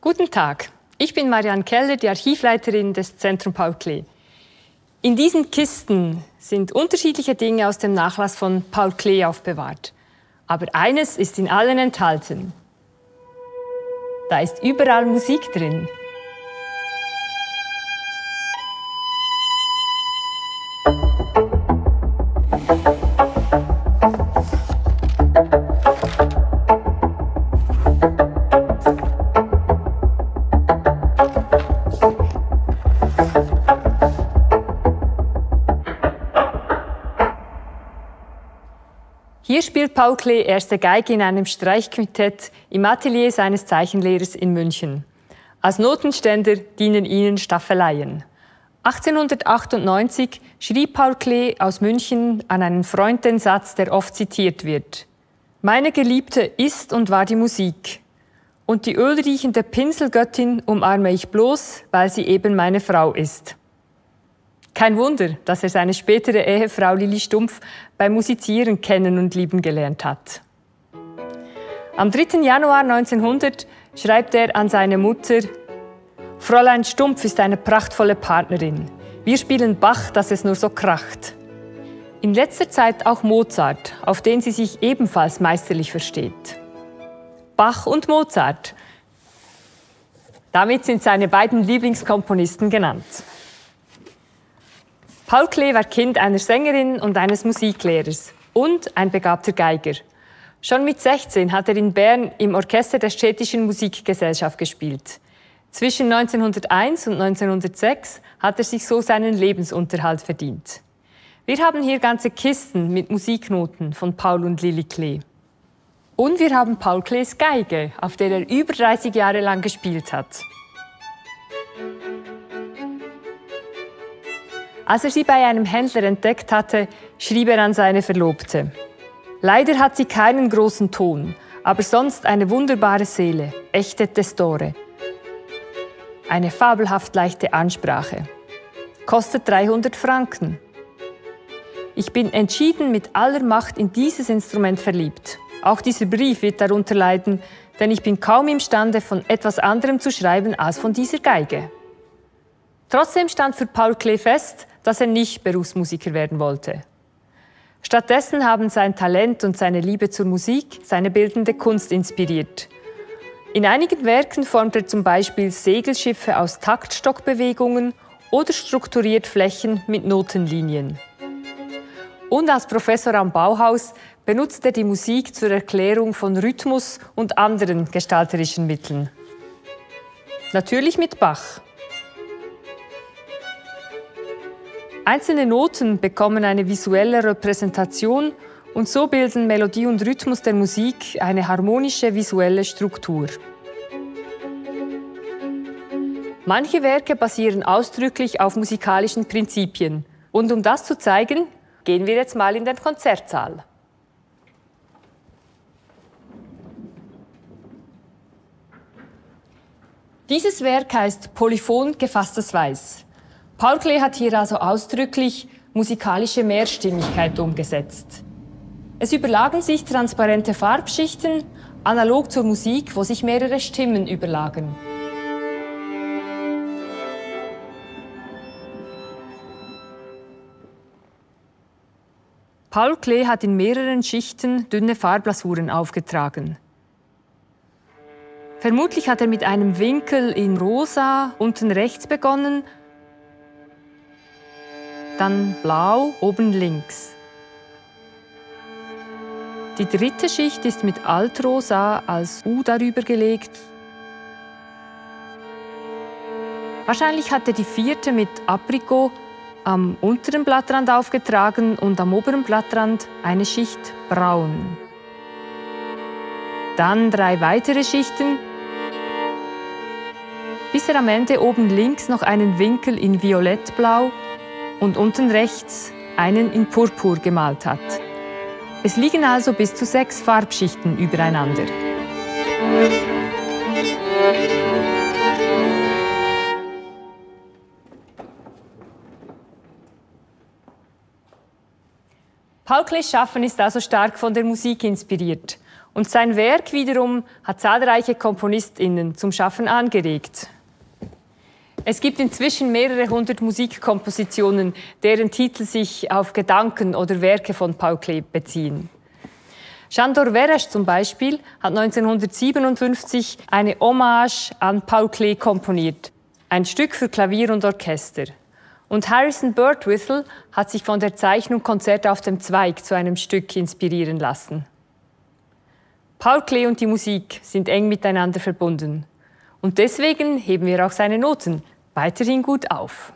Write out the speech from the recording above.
Guten Tag, ich bin Marianne Keller, die Archivleiterin des Zentrum Paul Klee. In diesen Kisten sind unterschiedliche Dinge aus dem Nachlass von Paul Klee aufbewahrt. Aber eines ist in allen enthalten. Da ist überall Musik drin. Hier spielt Paul Klee erste Geige in einem Streichquintett im Atelier seines Zeichenlehrers in München. Als Notenständer dienen ihnen Staffeleien. 1898 schrieb Paul Klee aus München an einen Freund den Satz, der oft zitiert wird. Meine Geliebte ist und war die Musik. Und die ölriechende Pinselgöttin umarme ich bloß, weil sie eben meine Frau ist. Kein Wunder, dass er seine spätere Ehefrau Lili Stumpf beim Musizieren kennen und lieben gelernt hat. Am 3. Januar 1900 schreibt er an seine Mutter: Fräulein Stumpf ist eine prachtvolle Partnerin. Wir spielen Bach, dass es nur so kracht. In letzter Zeit auch Mozart, auf den sie sich ebenfalls meisterlich versteht. Bach und Mozart. Damit sind seine beiden Lieblingskomponisten genannt. Paul Klee war Kind einer Sängerin und eines Musiklehrers und ein begabter Geiger. Schon mit 16 hat er in Bern im Orchester der Städtischen Musikgesellschaft gespielt. Zwischen 1901 und 1906 hat er sich so seinen Lebensunterhalt verdient. Wir haben hier ganze Kisten mit Musiknoten von Paul und Lili Klee. Und wir haben Paul Klees Geige, auf der er über 30 Jahre lang gespielt hat. Als er sie bei einem Händler entdeckt hatte, schrieb er an seine Verlobte: Leider hat sie keinen großen Ton, aber sonst eine wunderbare Seele, echte Testore. Eine fabelhaft leichte Ansprache. Kostet 300 Franken. Ich bin entschieden mit aller Macht in dieses Instrument verliebt. Auch dieser Brief wird darunter leiden, denn ich bin kaum imstande, von etwas anderem zu schreiben als von dieser Geige. Trotzdem stand für Paul Klee fest, dass er nicht Berufsmusiker werden wollte. Stattdessen haben sein Talent und seine Liebe zur Musik seine bildende Kunst inspiriert. In einigen Werken formt er zum Beispiel Segelschiffe aus Taktstockbewegungen oder strukturiert Flächen mit Notenlinien. Und als Professor am Bauhaus benutzt er die Musik zur Erklärung von Rhythmus und anderen gestalterischen Mitteln. Natürlich mit Bach. Einzelne Noten bekommen eine visuelle Repräsentation und so bilden Melodie und Rhythmus der Musik eine harmonische visuelle Struktur. Manche Werke basieren ausdrücklich auf musikalischen Prinzipien. Und um das zu zeigen, gehen wir jetzt mal in den Konzertsaal. Dieses Werk heißt Polyphon gefasstes Weiß. Paul Klee hat hier also ausdrücklich musikalische Mehrstimmigkeit umgesetzt. Es überlagen sich transparente Farbschichten, analog zur Musik, wo sich mehrere Stimmen überlagern. Paul Klee hat in mehreren Schichten dünne Farblasuren aufgetragen. Vermutlich hat er mit einem Winkel in Rosa unten rechts begonnen, dann Blau oben links. Die dritte Schicht ist mit Altrosa als U darüber gelegt. Wahrscheinlich hat er die vierte mit Aprikot am unteren Blattrand aufgetragen und am oberen Blattrand eine Schicht Braun. Dann 3 weitere Schichten, bis er am Ende oben links noch einen Winkel in Violettblau und unten rechts einen in Purpur gemalt hat. Es liegen also bis zu 6 Farbschichten übereinander. Paul Klees Schaffen ist also stark von der Musik inspiriert. Und sein Werk wiederum hat zahlreiche KomponistInnen zum Schaffen angeregt. Es gibt inzwischen mehrere hundert Musikkompositionen, deren Titel sich auf Gedanken oder Werke von Paul Klee beziehen. Sándor Veress zum Beispiel hat 1957 eine Hommage an Paul Klee komponiert, ein Stück für Klavier und Orchester. Und Harrison Birtwistle hat sich von der Zeichnung Konzert auf dem Zweig zu einem Stück inspirieren lassen. Paul Klee und die Musik sind eng miteinander verbunden. Und deswegen heben wir auch seine Noten weiterhin gut auf.